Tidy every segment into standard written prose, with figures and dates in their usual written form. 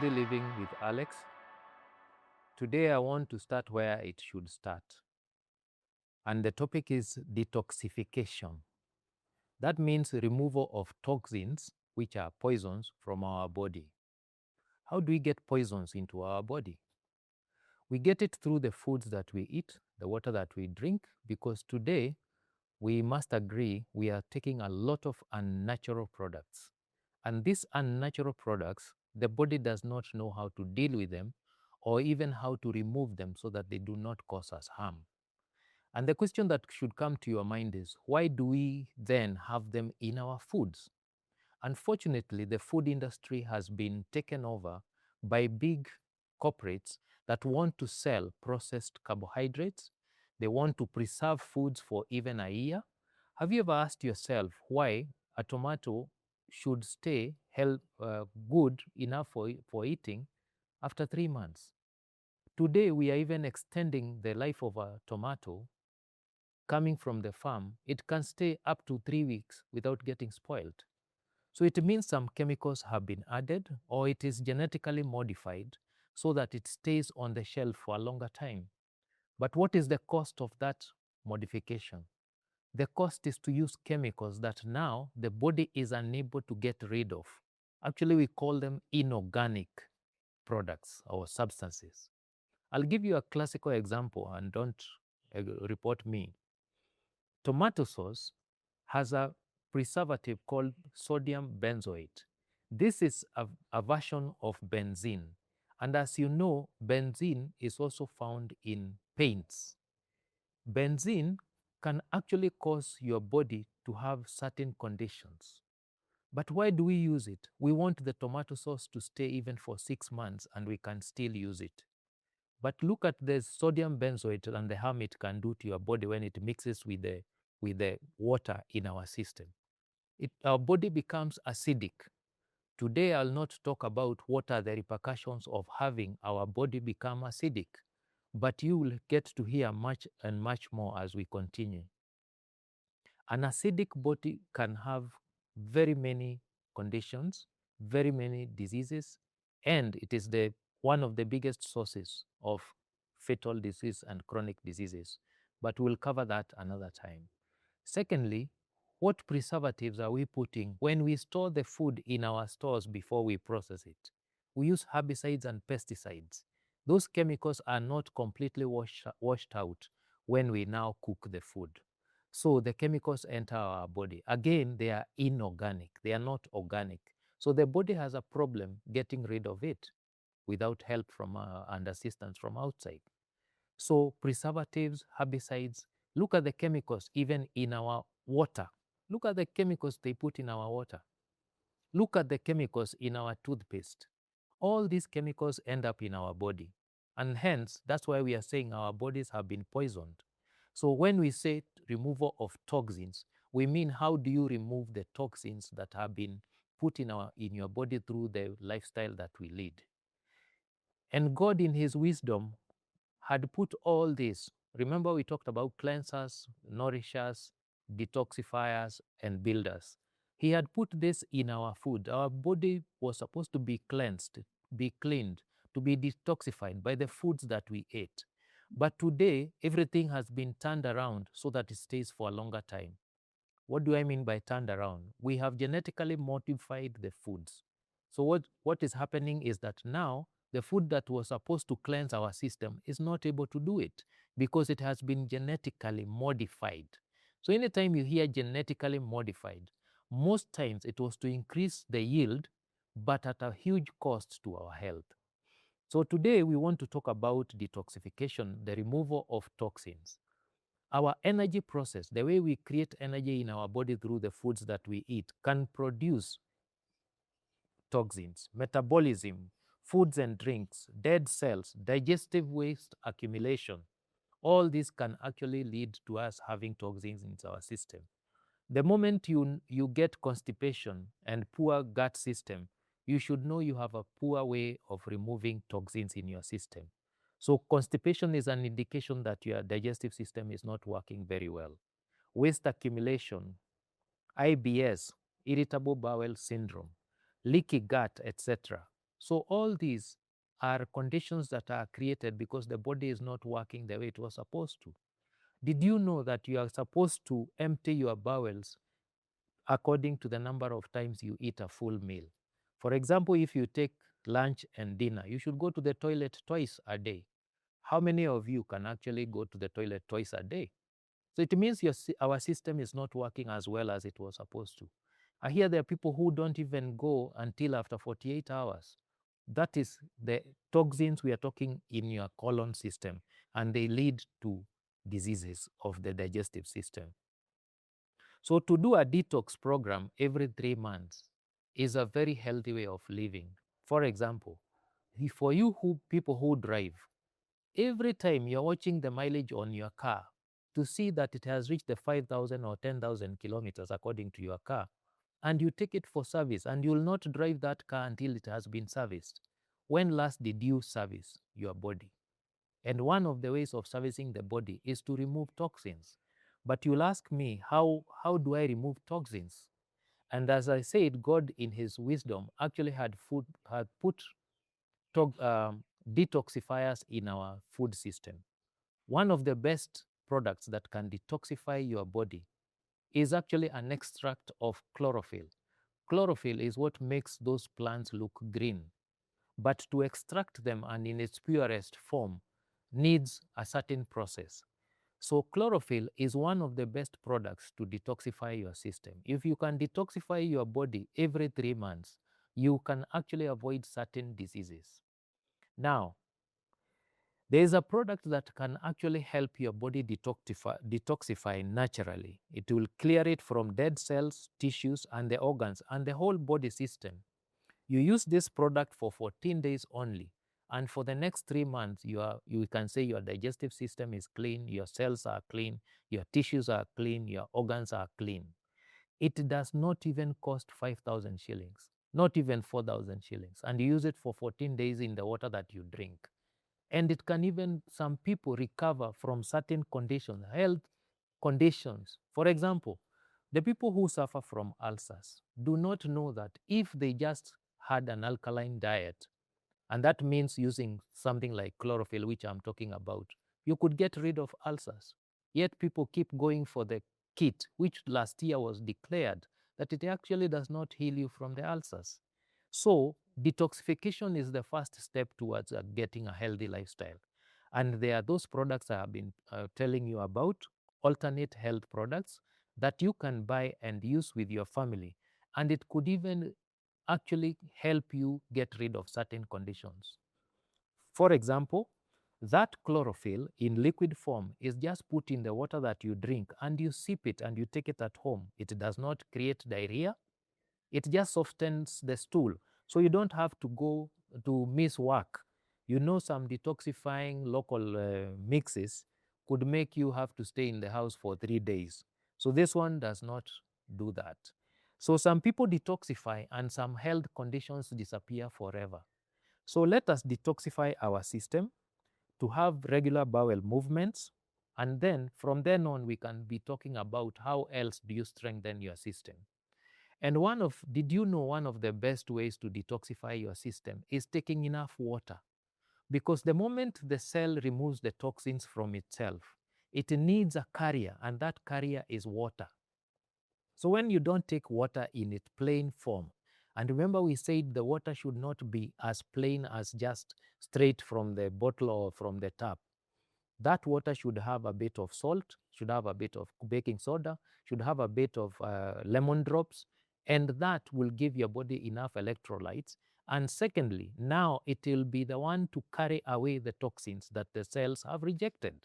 Healthy Living with Alex. Today I want to start where it should start. And the topic is detoxification. That means removal of toxins, which are poisons, from our body. How do we get poisons into our body? We get it through the foods that we eat, the water that we drink, because today we must agree we are taking a lot of unnatural products. And these unnatural products, the body does not know how to deal with them or even how to remove them so that they do not cause us harm. And the question that should come to your mind is, why do we then have them in our foods? Unfortunately, the food industry has been taken over by big corporates that want to sell processed carbohydrates. They want to preserve foods for even a year. Have you ever asked yourself why a tomato should stay good enough for eating after 3 months? Today, we are even extending the life of a tomato coming from the farm. It can stay up to 3 weeks without getting spoiled. So it means some chemicals have been added, or it is genetically modified so that it stays on the shelf for a longer time. But what is the cost of that modification? The cost is to use chemicals that now the body is unable to get rid of. Actually, we call them inorganic products or substances. I'll give you a classical example, and don't report me. Tomato sauce has a preservative called sodium benzoate. This is a version of benzene. And as you know, benzene is also found in paints. Benzene can actually cause your body to have certain conditions. But why do we use it? We want the tomato sauce to stay even for 6 months and we can still use it. But look at the sodium benzoate and the harm it can do to your body when it mixes with the water in our system. Our body becomes acidic. Today, I'll not talk about what are the repercussions of having our body become acidic, but you will get to hear much and much more as we continue. An acidic body can have very many conditions, very many diseases, and it is one of the biggest sources of fatal disease and chronic diseases. But we'll cover that another time. Secondly, what preservatives are we putting when we store the food in our stores before we process it? We use herbicides and pesticides. Those chemicals are not completely washed out when we now cook the food. So the chemicals enter our body. Again, they are inorganic. They are not organic. So the body has a problem getting rid of it without help from and assistance from outside. So preservatives, herbicides, look at the chemicals even in our water. Look at the chemicals they put in our water. Look at the chemicals in our toothpaste. All these chemicals end up in our body. And hence, that's why we are saying our bodies have been poisoned. So when we say removal of toxins, we mean how do you remove the toxins that have been put in your body through the lifestyle that we lead. And God in his wisdom had put all this. Remember we talked about cleansers, nourishers, detoxifiers, and builders. He had put this in our food. Our body was supposed to be cleansed, be cleaned, to be detoxified by the foods that we ate. But today, everything has been turned around so that it stays for a longer time. What do I mean by turned around? We have genetically modified the foods. So what is happening is that now the food that was supposed to cleanse our system is not able to do it because it has been genetically modified. So anytime you hear genetically modified, most times it was to increase the yield, but at a huge cost to our health. So today we want to talk about detoxification, the removal of toxins. Our energy process, the way we create energy in our body through the foods that we eat, can produce toxins, metabolism, foods and drinks, dead cells, digestive waste accumulation. All this can actually lead to us having toxins in our system. The moment you get constipation and poor gut system, you should know you have a poor way of removing toxins in your system. So constipation is an indication that your digestive system is not working very well. Waste accumulation, IBS, irritable bowel syndrome, leaky gut, etc. So all these are conditions that are created because the body is not working the way it was supposed to. Did you know that you are supposed to empty your bowels according to the number of times you eat a full meal? For example, if you take lunch and dinner, you should go to the toilet twice a day. How many of you can actually go to the toilet twice a day? So it means our system is not working as well as it was supposed to. I hear there are people who don't even go until after 48 hours. That is the toxins we are talking in your colon system, and they lead to diseases of the digestive system. So to do a detox program every 3 months is a very healthy way of living. For example, for you people who drive, every time you're watching the mileage on your car to see that it has reached the 5,000 or 10,000 kilometers according to your car, and you take it for service, and you will not drive that car until it has been serviced. When last did you service your body? And one of the ways of servicing the body is to remove toxins. But you'll ask me, how do I remove toxins? And as I said, God in his wisdom actually had put detoxifiers in our food system. One of the best products that can detoxify your body is actually an extract of chlorophyll. Chlorophyll is what makes those plants look green. But to extract them and in its purest form needs a certain process. So chlorophyll is one of the best products to detoxify your system. If you can detoxify your body every 3 months, you can actually avoid certain diseases. Now, there is a product that can actually help your body detoxify naturally. It will clear it from dead cells, tissues, and the organs, and the whole body system. You use this product for 14 days only, and for the next 3 months, you can say your digestive system is clean, your cells are clean, your tissues are clean, your organs are clean. It does not even cost 5,000 shillings, not even 4,000 shillings, and you use it for 14 days in the water that you drink. And it can even, some people recover from certain conditions, health conditions. For example, the people who suffer from ulcers do not know that if they just had an alkaline diet, and that means using something like chlorophyll, which I'm talking about, you could get rid of ulcers. Yet people keep going for the kit, which last year was declared that it actually does not heal you from the ulcers. So detoxification is the first step towards getting a healthy lifestyle. And there are those products I have been telling you about, alternate health products that you can buy and use with your family. And it could even actually help you get rid of certain conditions. For example, that chlorophyll in liquid form is just put in the water that you drink, and you sip it and you take it at home. It does not create diarrhea. It just softens the stool. So you don't have to go to miss work. You know, some detoxifying local mixes could make you have to stay in the house for 3 days. So this one does not do that. So some people detoxify and some health conditions disappear forever. So let us detoxify our system to have regular bowel movements. And then from then on, we can be talking about how else do you strengthen your system. And did you know one of the best ways to detoxify your system is taking enough water? Because the moment the cell removes the toxins from itself, it needs a carrier, and that carrier is water. So when you don't take water in its plain form, and remember we said the water should not be as plain as just straight from the bottle or from the tap. That water should have a bit of salt, should have a bit of baking soda, should have a bit of lemon drops, and that will give your body enough electrolytes. And secondly, now it will be the one to carry away the toxins that the cells have rejected.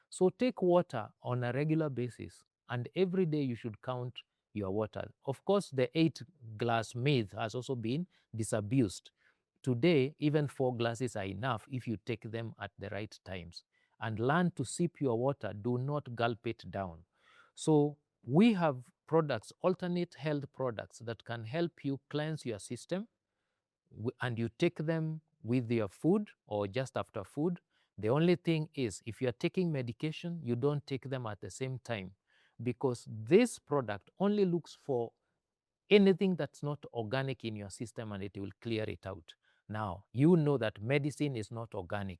So take water on a regular basis, and every day you should count your water. Of course, the 8-glass myth has also been disabused. Today, even 4 glasses are enough if you take them at the right times. And learn to sip your water, do not gulp it down. So we have products, alternate health products that can help you cleanse your system, and you take them with your food or just after food. The only thing is, if you're taking medication, you don't take them at the same time, because this product only looks for anything that's not organic in your system, and it will clear it out. Now, you know that medicine is not organic.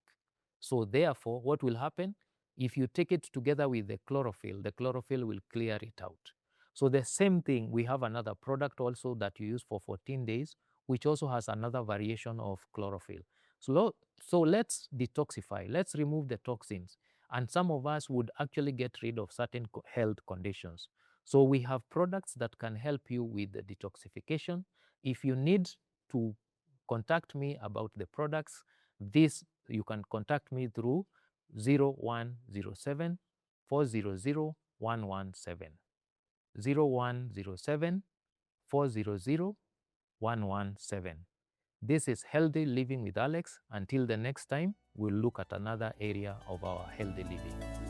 So therefore, what will happen? If you take it together with the chlorophyll will clear it out. So the same thing, we have another product also that you use for 14 days, which also has another variation of chlorophyll. So let's detoxify, let's remove the toxins. And some of us would actually get rid of certain health conditions. So we have products that can help you with the detoxification. If you need to contact me about the products, you can contact me through 0107 400 117. 0107 400 117. This is Healthy Living with Alex. Until the next time, we'll look at another area of our healthy living.